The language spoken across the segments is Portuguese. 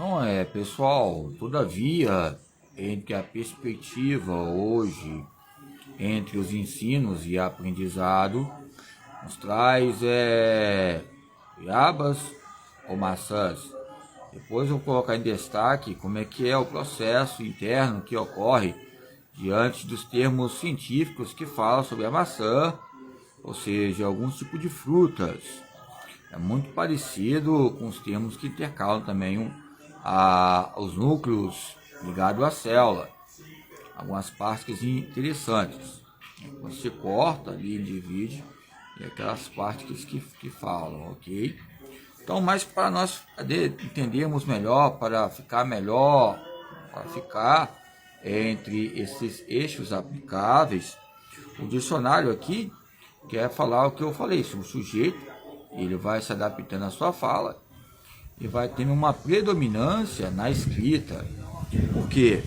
Então, pessoal, todavia, entre a perspectiva hoje, entre os ensinos e aprendizado, nos traz goiabas ou maçãs. Depois eu vou colocar em destaque como é que é o processo interno que ocorre diante dos termos científicos que falam sobre a maçã, ou seja, alguns tipos de frutas. É muito parecido com os termos que intercalam também os núcleos ligados à célula. Algumas partes interessantes. Você corta ali, divide, e aquelas partes que falam, ok? Então, mas para nós entendermos melhor, para ficar entre esses eixos aplicáveis, o dicionário aqui quer falar o que eu falei sobre o sujeito. Ele vai se adaptando à sua fala e vai tendo uma predominância na escrita, porque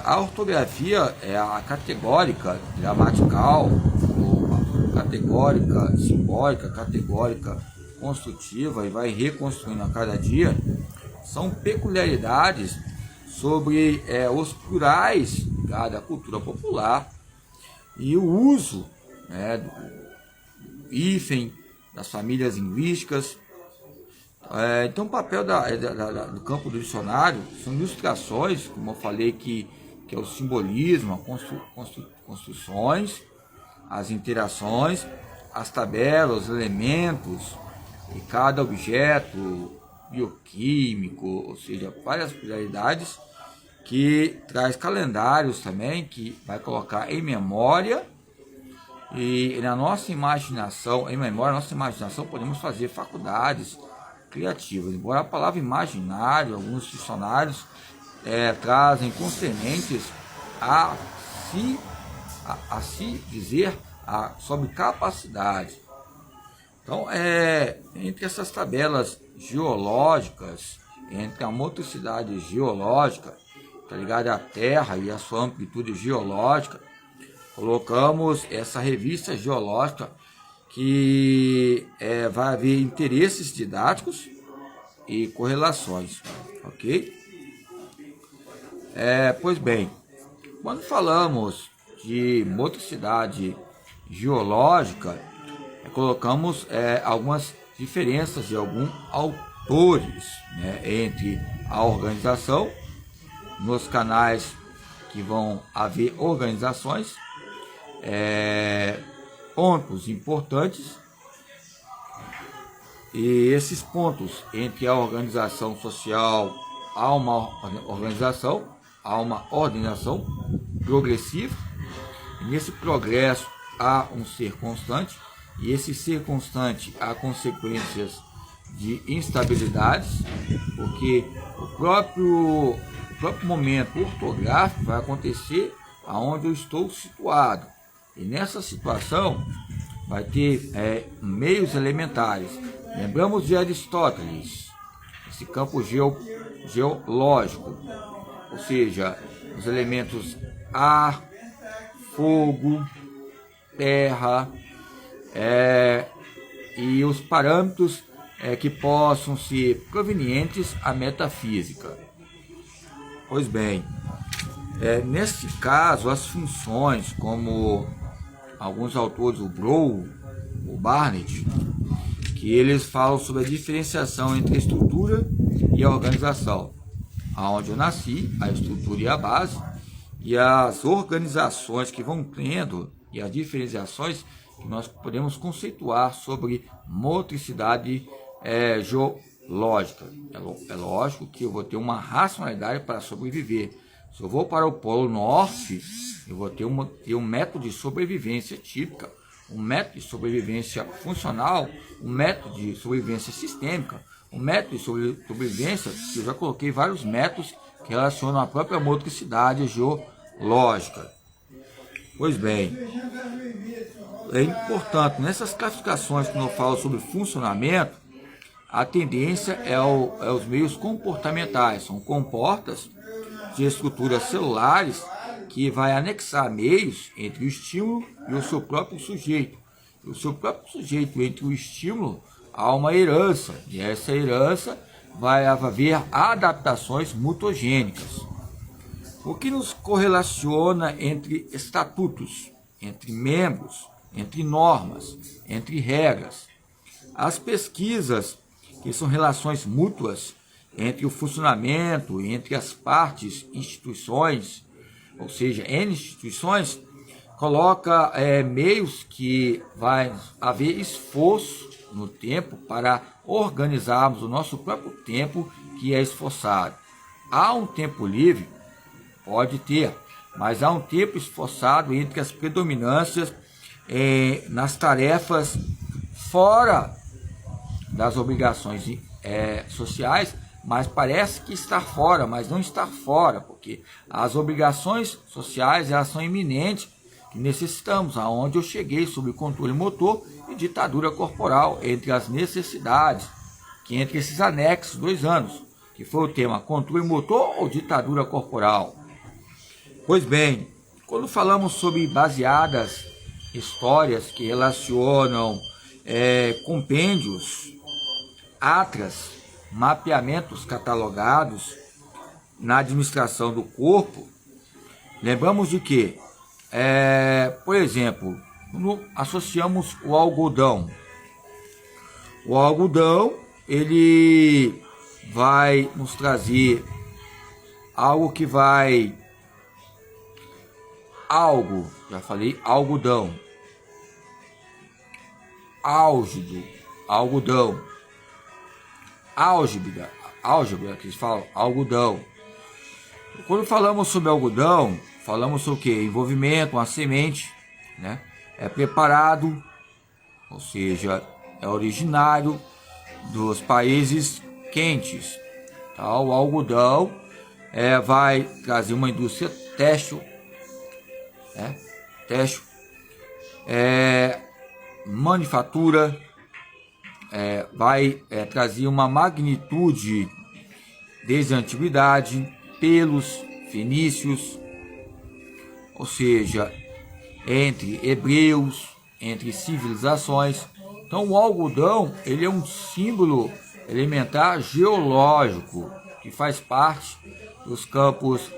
a ortografia é a categórica, gramatical, categórica, simbólica, categórica, construtiva, e vai reconstruindo a cada dia. São peculiaridades sobre os plurais da cultura popular e o uso do hífen, das famílias linguísticas. Então o papel do campo do dicionário são ilustrações, como eu falei, que é o simbolismo, as construções, as interações, as tabelas, os elementos e cada objeto bioquímico, ou seja, várias peculiaridades, que traz calendários também, que vai colocar em memória. E na nossa imaginação, podemos fazer faculdades criativas. Embora a palavra imaginário, alguns dicionários trazem concernentes a se dizer sobre capacidade. Então, entre essas tabelas geológicas, entre a motricidade geológica, tá ligada à Terra e a sua amplitude geológica, colocamos essa revista geológica que vai haver interesses didáticos e correlações, ok? Pois bem, quando falamos de motricidade geológica, colocamos algumas diferenças de alguns autores, entre a organização, nos canais que vão haver organizações, pontos importantes, e esses pontos entre a organização social há uma ordenação progressiva, e nesse progresso há um ser constante, e esse ser constante há consequências de instabilidades, porque o próprio momento ortográfico vai acontecer aonde eu estou situado. E nessa situação vai ter meios elementares. Lembramos de Aristóteles, esse campo geológico, ou seja, os elementos ar, fogo, terra, e os parâmetros que possam ser provenientes à metafísica. Pois bem, nesse caso, as funções, como alguns autores, o Blow, o Barnett, que eles falam sobre a diferenciação entre a estrutura e a organização, aonde eu nasci, a estrutura e a base, e as organizações que vão tendo, e as diferenciações que nós podemos conceituar sobre motricidade geológica. É lógico que eu vou ter uma racionalidade para sobreviver. Se eu vou para o Polo Norte, eu vou ter um método de sobrevivência típica, um método de sobrevivência funcional, um método de sobrevivência sistêmica, um método de sobrevivência, que eu já coloquei vários métodos que relacionam a própria motricidade geológica. Pois bem, é importante, nessas classificações que eu falo sobre funcionamento, a tendência é os meios comportamentais, são comportas de estruturas celulares que vai anexar meios entre o estímulo e o seu próprio sujeito. E o seu próprio sujeito entre o estímulo há uma herança, e essa herança vai haver adaptações mutogênicas. O que nos correlaciona entre estatutos, entre membros, entre normas, entre regras. As pesquisas, que são relações mútuas entre o funcionamento, entre as partes, instituições, ou seja, N instituições, coloca meios que vai haver esforço no tempo para organizarmos o nosso próprio tempo, que é esforçado. Há um tempo livre? Pode ter, mas há um tempo esforçado entre as predominâncias nas tarefas fora das obrigações sociais, mas parece que está fora, mas não está fora, porque as obrigações sociais elas são iminentes, que necessitamos, aonde eu cheguei sobre controle motor e ditadura corporal, entre as necessidades, que entre esses anexos 2 anos, que foi o tema controle motor ou ditadura corporal. Pois bem, quando falamos sobre baseadas histórias que relacionam compêndios, atlas, mapeamentos catalogados na administração do corpo, lembramos de que, por exemplo, associamos o algodão. O algodão, ele vai nos trazer algo que vai... já falei, algodão. Álgido, algodão. Álgebra, que eles falam, algodão. Quando falamos sobre algodão, falamos sobre o que? Envolvimento, uma semente, né? É preparado, ou seja, é originário dos países quentes. Tá? O algodão vai trazer uma indústria têxtil, manufatura, vai trazer uma magnitude desde a antiguidade, pelos fenícios, ou seja, entre hebreus, entre civilizações. Então o algodão ele é um símbolo elementar geológico que faz parte dos campos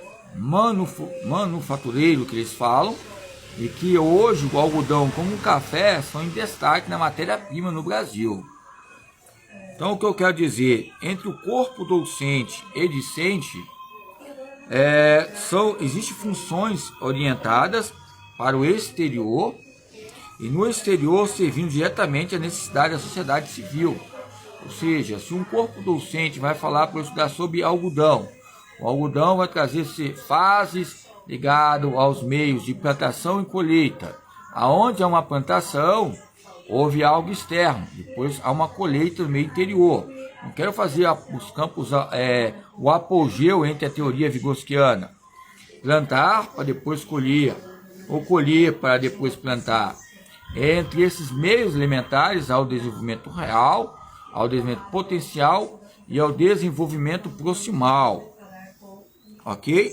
manufatureiro que eles falam, e que hoje o algodão como o café são em destaque na matéria-prima no Brasil. Então o que eu quero dizer, entre o corpo docente e discente, existem funções orientadas para o exterior, e no exterior servindo diretamente à necessidade da sociedade civil. Ou seja, se um corpo docente vai falar para estudar sobre algodão, o algodão vai trazer fases ligado aos meios de plantação e colheita. Aonde há uma plantação, houve algo externo, depois há uma colheita no meio interior. Não quero fazer os campos o apogeu entre a teoria vygotsiana. Plantar para depois colher, ou colher para depois plantar. Entre esses meios elementares há o desenvolvimento real, ao desenvolvimento potencial e ao desenvolvimento proximal. Ok?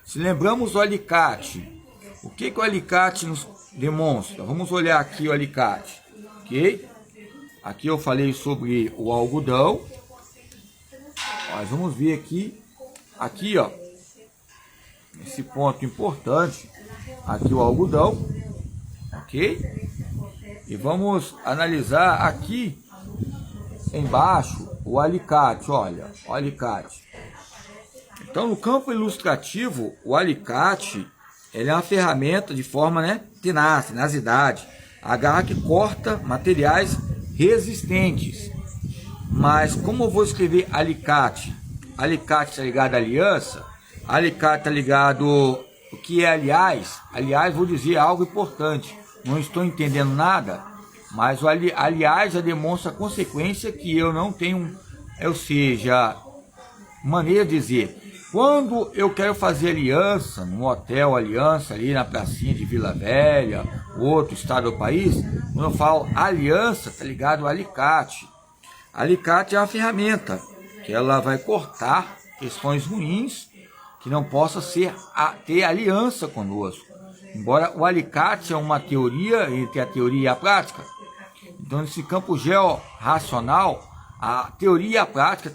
Se lembramos do alicate, o que o alicate nos demonstra? Vamos olhar aqui o alicate. Ok? Aqui eu falei sobre o algodão. Nós vamos ver aqui ó, esse ponto importante, aqui o algodão, ok? E vamos analisar aqui embaixo o alicate, olha, o alicate. Então, no campo ilustrativo, o alicate ele é uma ferramenta de forma tenacidade, a garra que corta materiais resistentes. Mas como eu vou escrever alicate? Alicate está ligado à aliança, alicate está ligado o que é aliás. Aliás, vou dizer algo importante, não estou entendendo nada, mas o aliás já demonstra a consequência que eu não tenho, ou seja, maneira de dizer. Quando eu quero fazer aliança, no hotel aliança, ali na pracinha de Vila Velha, outro estado do país, quando eu falo aliança, está ligado ao alicate. Alicate é uma ferramenta que ela vai cortar questões ruins que não possa ter aliança conosco. Embora o alicate é uma teoria entre a teoria e a prática. Então, nesse campo georracional, a teoria e a prática